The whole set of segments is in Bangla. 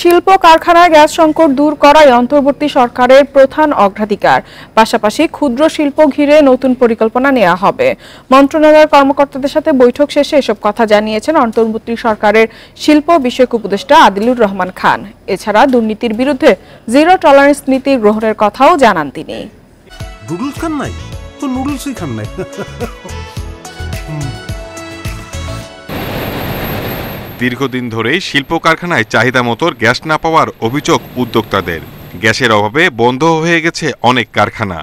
শিল্প কারখানায় গ্যাস সংকট দূর করাই অন্তর্বর্তী সরকারের প্রধান অগ্রাধিকার। পাশাপাশি ক্ষুদ্র শিল্প ঘিরে নতুন পরিকল্পনা নেওয়া হবে। মন্ত্রণালয়ের কর্মকর্তাদের সাথে বৈঠক শেষে এসব কথা জানিয়েছেন অন্তর্বর্তী সরকারের শিল্প বিষয়ক উপদেষ্টা আদিলুর রহমান খান। এছাড়া দুর্নীতির বিরুদ্ধে জিরো টলারেন্স নীতি গ্রহণের কথাও জানান তিনি। নুডলস খান নাই তো নুডলসই খান নাই। দীর্ঘদিন ধরেই শিল্প কারখানায় চাহিদা মতো গ্যাস না পাওয়ার অভিযোগ উদ্যোক্তাদের। গ্যাসের অভাবে বন্ধ হয়ে গেছে অনেক কারখানা।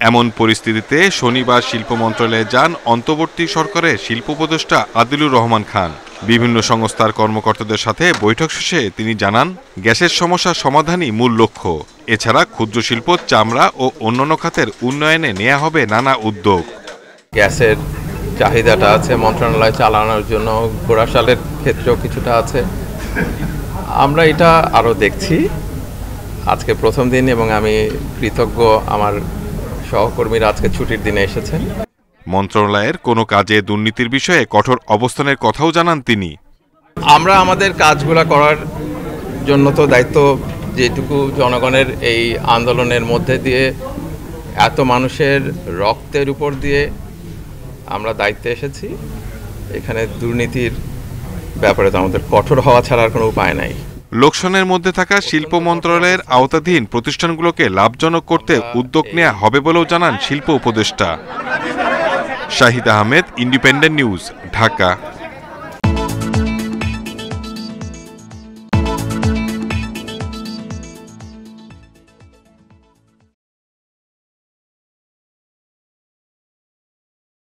এমন পরিস্থিতিতে শনিবার শিল্প মন্ত্রণালয়ে যান অন্তর্বর্তী সরকারের শিল্প উপদেষ্টা আদিলুর রহমান খান। বিভিন্ন সংস্থার কর্মকর্তাদের সাথে বৈঠক শেষে তিনি জানান, গ্যাসের সমস্যা সমাধানই মূল লক্ষ্য। এছাড়া ক্ষুদ্র শিল্প, চামড়া ও অন্যান্য খাতের উন্নয়নে নেওয়া হবে নানা উদ্যোগ। গ্যাসের চাহিদাটা আছে মন্ত্রণালয় চালানোর জন্য, গোড়াশালের ক্ষেত্রেও কিছুটা আছে। আমরা এটা আরও দেখছি। আজকে প্রথম দিন এবং আমি কৃতজ্ঞ আমার সহকর্মীরা আজকে ছুটির দিনে এসেছেন। মন্ত্রণালয়ের কোনো কাজে দুর্নীতির বিষয়ে কঠোর অবস্থানের কথাও জানান তিনি। আমরা আমাদের কাজগুলো করার জন্য তো দায়িত্ব, যেটুকু জনগণের এই আন্দোলনের মধ্যে দিয়ে এত মানুষের রক্তের উপর দিয়ে আমরা দায়িত্বে এসেছি। এখানে দুর্নীতির ব্যাপারে তো আমাদের কঠোর হওয়া ছাড়া আর কোনো উপায় নাই। লোকসানের মধ্যে থাকা শিল্প মন্ত্রণালয়ের আওতাধীন প্রতিষ্ঠানগুলোকে লাভজনক করতে উদ্যোগ নেওয়া হবে বলেও জানান শিল্প উপদেষ্টা। Shahid Ahmed, independent news, Dhaka.